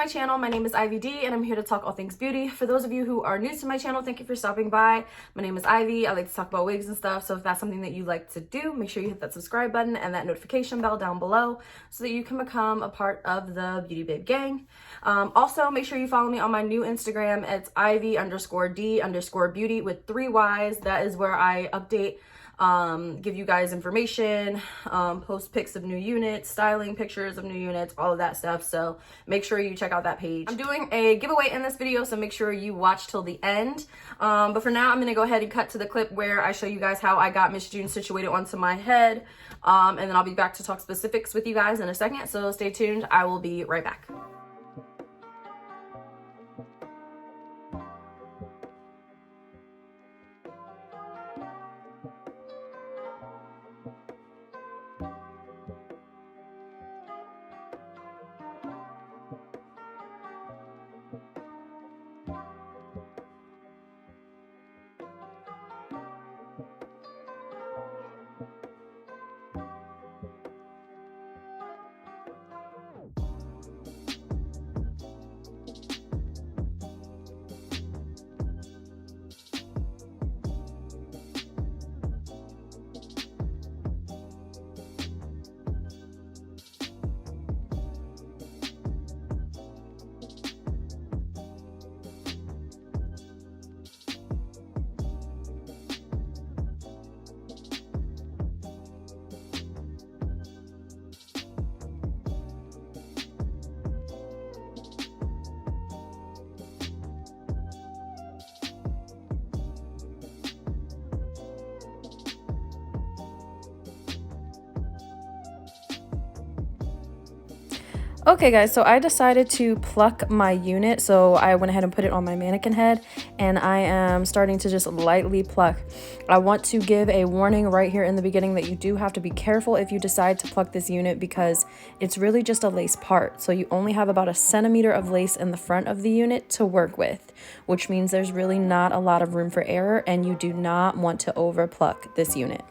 my channel. My name is Ivy D and I'm here to talk all things beauty. For those of you who are new to my channel, thank you for stopping by. My name is Ivy. I like to talk about wigs and stuff, so if that's something that you like to do, make sure you hit that subscribe button and that notification bell down below so that you can become a part of the Beauty Babe gang. Also, make sure you follow me on my new Instagram. It's Ivy_D_beauty with 3 Y's. That is where I update, give you guys information, post pics of new units, styling pictures of new units, all of that stuff. So make sure you check out that page. I'm doing a giveaway in this video, so make sure you watch till the end. But for now, I'm gonna go ahead and cut to the clip where I show you guys how I got Miss June situated onto my head. And then I'll be back to talk specifics with you guys in a second. So stay tuned. I will be right back. Okay guys, so I decided to pluck my unit, so I went ahead and put it on my mannequin head, and I am starting to just lightly pluck. I want to give a warning right here in the beginning that you do have to be careful if you decide to pluck this unit, because it's really just a lace part. So you only have about 1 centimeter of lace in the front of the unit to work with, which means there's really not a lot of room for error, and you do not want to over pluck this unit.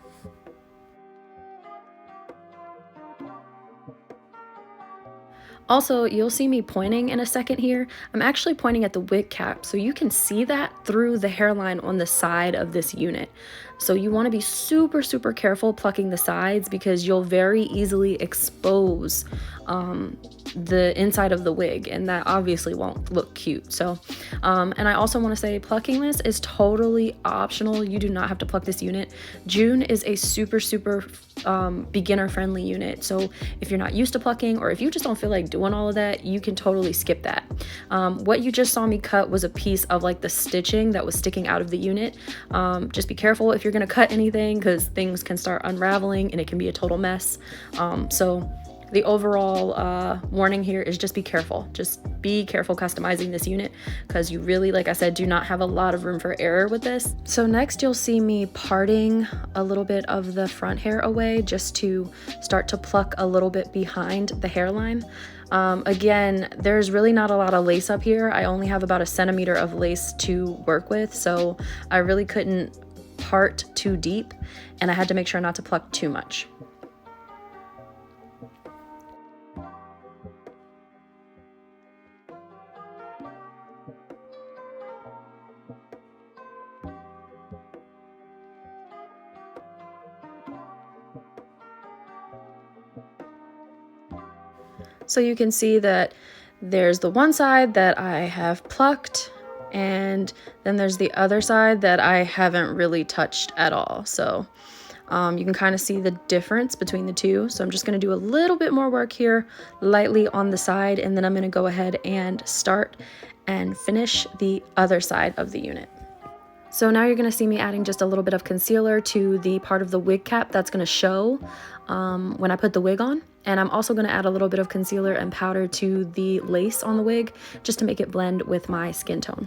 Also, you'll see me pointing in a second here. I'm actually pointing at the wig cap, so you can see that through the hairline on the side of this unit. So you want to be super, super careful plucking the sides, because you'll very easily expose the inside of the wig, and that obviously won't look cute. So and I also want to say plucking this is totally optional. You do not have to pluck this unit. June is a super beginner friendly unit, so if you're not used to plucking, or if you just don't feel like doing all of that, you can totally skip that. What you just saw me cut was a piece of like the stitching that was sticking out of the unit. Just be careful if you're gonna cut anything, because things can start unraveling and it can be a total mess. So the overall warning here is just be careful. Just be careful customizing this unit, because you really, like I said, do not have a lot of room for error with this. So next you'll see me parting a little bit of the front hair away, just to start to pluck a little bit behind the hairline. Again, there's really not a lot of lace up here. I only have about 1 centimeter of lace to work with, so I really couldn't part too deep, and I had to make sure not to pluck too much. So you can see that there's the one side that I have plucked, and then there's the other side that I haven't really touched at all. So you can kind of see the difference between the two. So I'm just going to do a little bit more work here lightly on the side, and then I'm going to go ahead and start and finish the other side of the unit. So now you're going to see me adding just a little bit of concealer to the part of the wig cap that's going to show when I put the wig on. And I'm also going to add a little bit of concealer and powder to the lace on the wig, just to make it blend with my skin tone.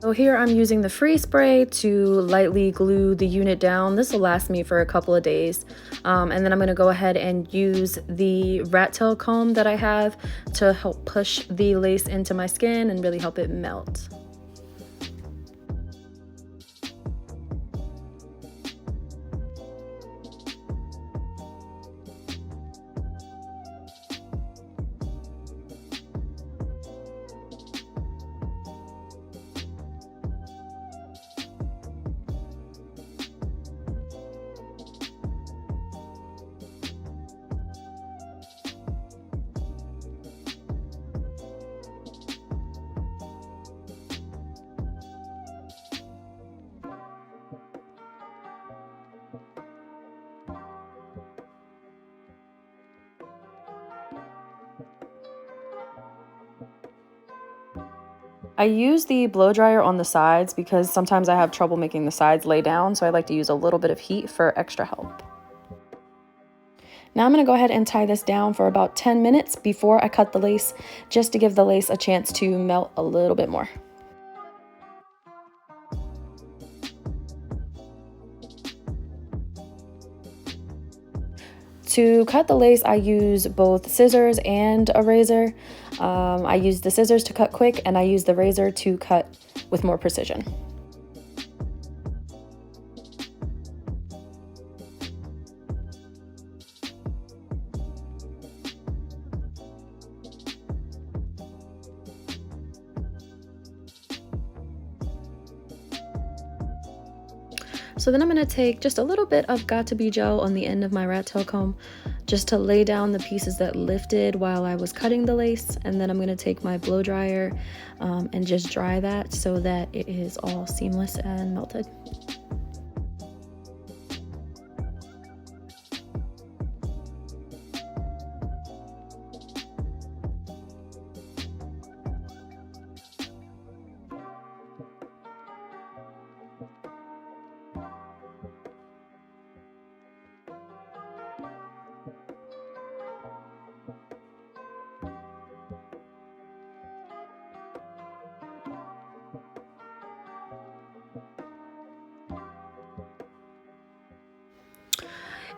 So here I'm using the free spray to lightly glue the unit down. This will last me for a couple of days. And then I'm going to go ahead and use the rat tail comb that I have to help push the lace into my skin and really help it melt. I use the blow dryer on the sides because sometimes I have trouble making the sides lay down, so I like to use a little bit of heat for extra help. Now I'm going to go ahead and tie this down for about 10 minutes before I cut the lace, just to give the lace a chance to melt a little bit more. To cut the lace, I use both scissors and a razor. I use the scissors to cut quick, and I use the razor to cut with more precision. So then I'm going to take just a little bit of Got2b gel on the end of my rat tail comb just to lay down the pieces that lifted while I was cutting the lace, and then I'm going to take my blow dryer and just dry that so that it is all seamless and melted.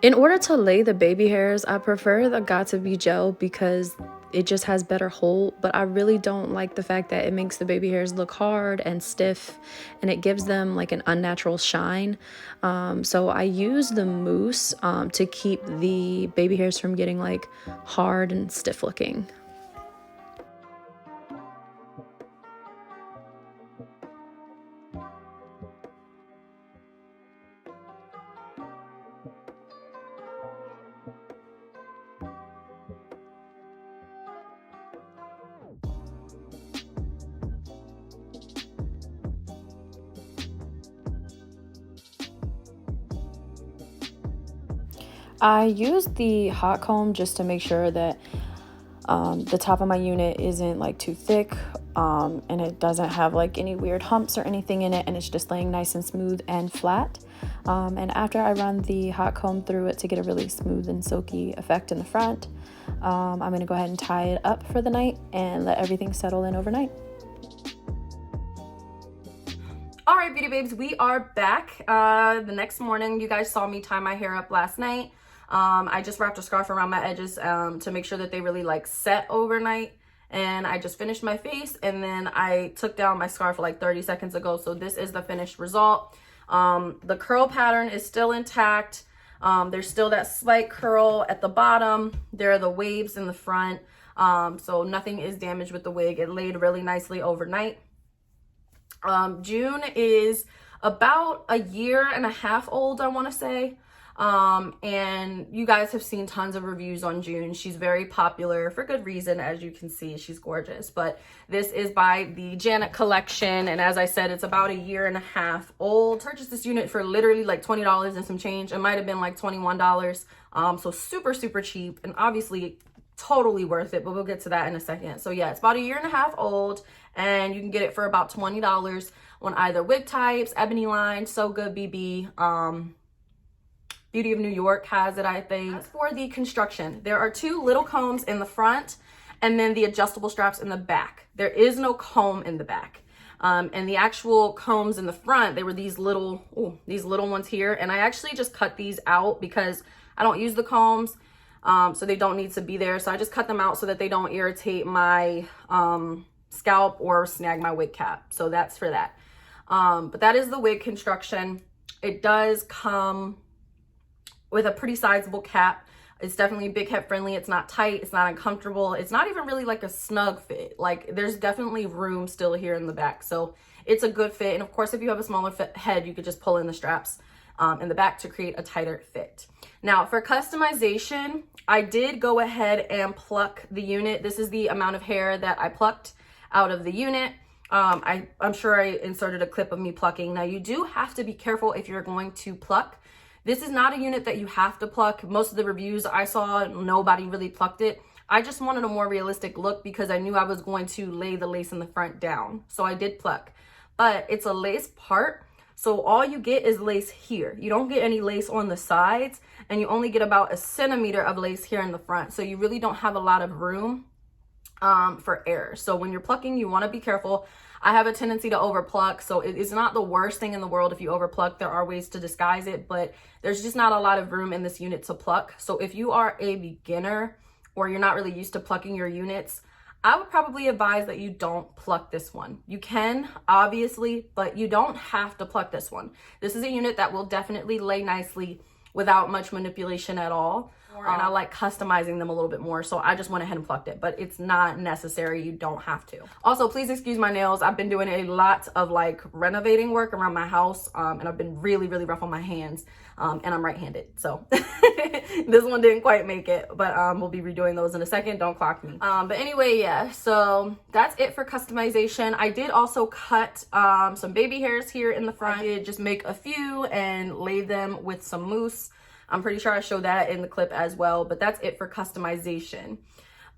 In order to lay the baby hairs, I prefer the Got2b gel because it just has better hold, but I really don't like the fact that it makes the baby hairs look hard and stiff, and it gives them like an unnatural shine. So I use the mousse to keep the baby hairs from getting like hard and stiff looking. I use the hot comb just to make sure that the top of my unit isn't like too thick and it doesn't have like any weird humps or anything in it, and it's just laying nice and smooth and flat. And after I run the hot comb through it to get a really smooth and silky effect in the front, I'm going to go ahead and tie it up for the night and let everything settle in overnight. All right, beauty babes, we are back. The next morning, you guys saw me tie my hair up last night. I just wrapped a scarf around my edges to make sure that they really like set overnight. And I just finished my face, and then I took down my scarf like 30 seconds ago. So this is the finished result. The curl pattern is still intact. There's still that slight curl at the bottom. There are the waves in the front. So nothing is damaged with the wig. It laid really nicely overnight. June is about a year and a half old, I want to say. And you guys have seen tons of reviews on June. She's very popular for good reason. As you can see, she's gorgeous. But this is by the Janet collection, and as I said, it's about a year and a half old. Purchased this unit for literally like $20 and some change. It might have been like $21. So super cheap, and obviously totally worth it, but we'll get to that in a second. So yeah, it's about a year and a half old, and you can get it for about $20 on either wig types, Ebony Line, So Good BB, Beauty of New York has it, I think. As for the construction, there are two little combs in the front and then the adjustable straps in the back. There is no comb in the back. And the actual combs in the front, they were these little ones here. And I actually just cut these out because I don't use the combs. So they don't need to be there. So I just cut them out so that they don't irritate my scalp or snag my wig cap. So that's for that. But that is the wig construction. It does come with a pretty sizable cap. It's definitely big head friendly. It's not tight. It's not uncomfortable. It's not even really like a snug fit. Like there's definitely room still here in the back. So it's a good fit. And of course, if you have a smaller head, you could just pull in the straps in the back to create a tighter fit. Now for customization, I did go ahead and pluck the unit. This is the amount of hair that I plucked out of the unit. I'm sure I inserted a clip of me plucking. Now you do have to be careful if you're going to pluck. This is not a unit that you have to pluck. Most of the reviews I saw, nobody really plucked it. I just wanted a more realistic look because I knew I was going to lay the lace in the front down. So I did pluck, but it's a lace part. So all you get is lace here. You don't get any lace on the sides, and you only get about 1 centimeter of lace here in the front. So you really don't have a lot of room for error. So when you're plucking, you want to be careful. I have a tendency to overpluck, so it's not the worst thing in the world if you overpluck. There are ways to disguise it, but there's just not a lot of room in this unit to pluck. So if you are a beginner or you're not really used to plucking your units, I would probably advise that you don't pluck this one. You can, obviously, but you don't have to pluck this one. This is a unit that will definitely lay nicely without much manipulation at all. And I like customizing them a little bit more, so I just went ahead and plucked it, but it's not necessary. You don't have to. Also, please excuse my nails. I've been doing a lot of like renovating work around my house, and I've been really rough on my hands, and I'm right-handed, so this one didn't quite make it, but we'll be redoing those in a second. Don't clock me. But anyway, yeah, so that's it for customization. I did also cut some baby hairs here in the front. I did just make a few and lay them with some mousse. I'm pretty sure I showed that in the clip as well, but that's it for customization.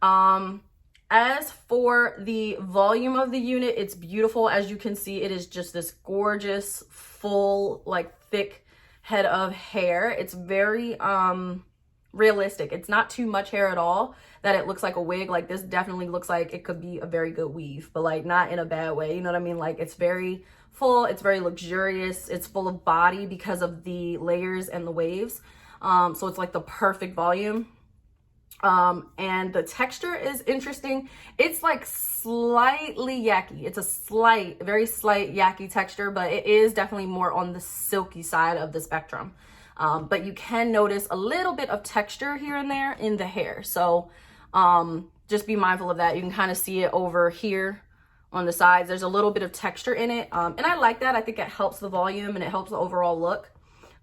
As for the volume of the unit, it's beautiful. As you can see, it is just this gorgeous, full, like thick head of hair. It's very realistic. It's not too much hair at all that it looks like a wig. Like this definitely looks like it could be a very good weave, but like not in a bad way. You know what I mean? Like it's very full. It's very luxurious. It's full of body because of the layers and the waves. So it's like the perfect volume. And the texture is interesting. It's like slightly yucky. It's a very slight yucky texture, but it is definitely more on the silky side of the spectrum. But you can notice a little bit of texture here and there in the hair. So, just be mindful of that. You can kind of see it over here on the sides. There's a little bit of texture in it. And I like that. I think it helps the volume and it helps the overall look.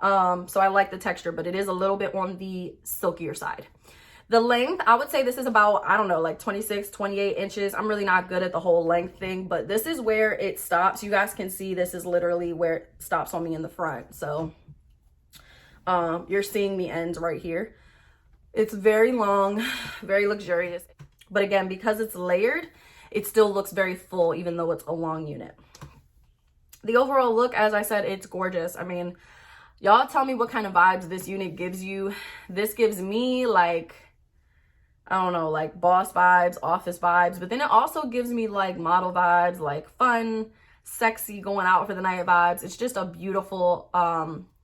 So I like the texture, but it is a little bit on the silkier side. The length, I would say this is about, I don't know, like 26, 28 inches. I'm really not good at the whole length thing, but this is where it stops. You guys can see this is literally where it stops on me in the front. So you're seeing the ends right here. It's very long, very luxurious. But again, because it's layered, it still looks very full, even though it's a long unit. The overall look, as I said, it's gorgeous. I mean, y'all tell me what kind of vibes this unit gives you. This gives me like, I don't know, like boss vibes, office vibes, but then it also gives me like model vibes, like fun, sexy, going out for the night vibes. It's just a beautiful,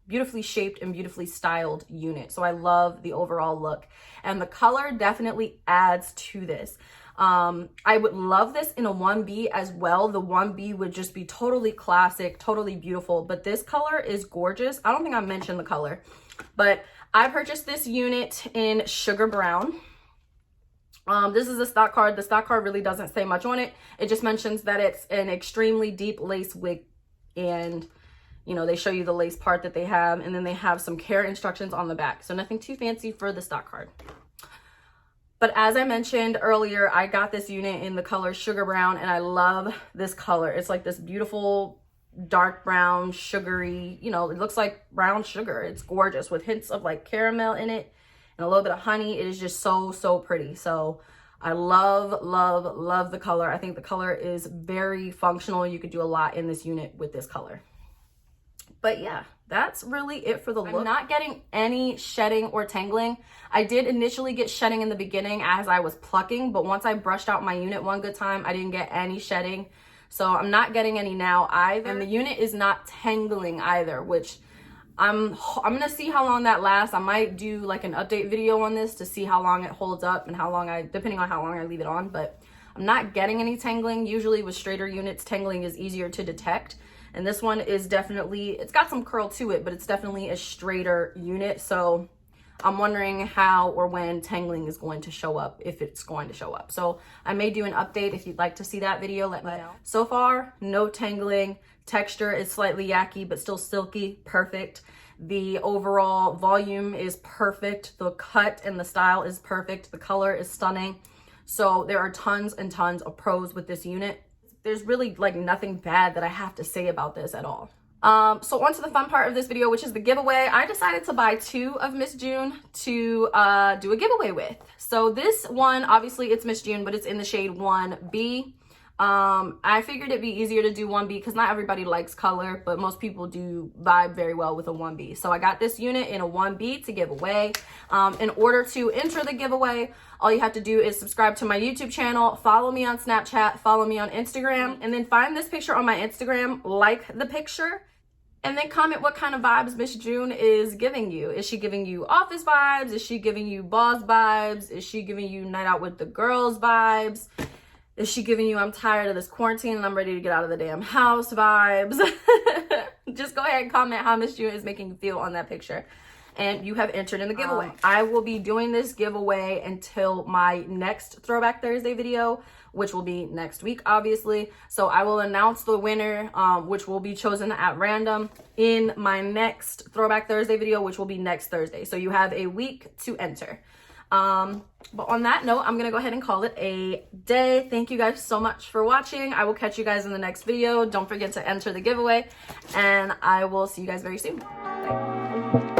beautifully shaped and beautifully styled unit. So I love the overall look, and the color definitely adds to this. I would love this in a 1B as well. The 1B would just be totally classic, totally beautiful, but this color is gorgeous. I don't think I mentioned the color, but I purchased this unit in sugar brown. This is a stock card. The stock card really doesn't say much on it. It just mentions that it's an extremely deep lace wig, and you know, they show you the lace part that they have, and then they have some care instructions on the back. So nothing too fancy for the stock card. But as I mentioned earlier, I got this unit in the color sugar brown, and I love this color. It's like this beautiful dark brown, sugary, you know, it looks like brown sugar. It's gorgeous with hints of like caramel in it and a little bit of honey. It is just so pretty. So I love the color. I think the color is very functional. You could do a lot in this unit with this color. But yeah, that's really it for the look. I'm not getting any shedding or tangling. I did initially get shedding in the beginning as I was plucking, but once I brushed out my unit one good time, I didn't get any shedding. So I'm not getting any now either. And the unit is not tangling either, which I'm gonna see how long that lasts. I might do like an update video on this to see how long it holds up and how long depending on how long I leave it on, but I'm not getting any tangling. Usually with straighter units, tangling is easier to detect. And this one is definitely, it's got some curl to it, but it's definitely a straighter unit. So I'm wondering how or when tangling is going to show up, if it's going to show up. So I may do an update. If you'd like to see that video, let me know. So far, no tangling. Texture is slightly yucky, but still silky, perfect. The overall volume is perfect. The cut and the style is perfect. The color is stunning. So there are tons and tons of pros with this unit. There's really like nothing bad that I have to say about this at all. So on to the fun part of this video, which is the giveaway. I decided to buy 2 of Miss June to do a giveaway with. So this one, obviously it's Miss June, but it's in the shade 1B. I figured it'd be easier to do 1B because not everybody likes color, but most people do vibe very well with a 1B. So I got this unit in a 1B to give away. In order to enter the giveaway, all you have to do is subscribe to my YouTube channel, follow me on Snapchat, follow me on Instagram, and then find this picture on my Instagram, like the picture, and then comment what kind of vibes Miss June is giving you. Is she giving you office vibes? Is she giving you boss vibes? Is she giving you night out with the girls vibes? Is she giving you I'm tired of this quarantine and I'm ready to get out of the damn house vibes? Just go ahead and comment how Miss June is making you feel on that picture. And you have entered in the giveaway. I will be doing this giveaway until my next Throwback Thursday video, which will be next week, obviously. So I will announce the winner, which will be chosen at random in my next Throwback Thursday video, which will be next Thursday. So you have a week to enter. But on that note, I'm gonna go ahead and call it a day. Thank you guys so much for watching. I will catch you guys in the next video. Don't forget to enter the giveaway, and I will see you guys very soon. Bye.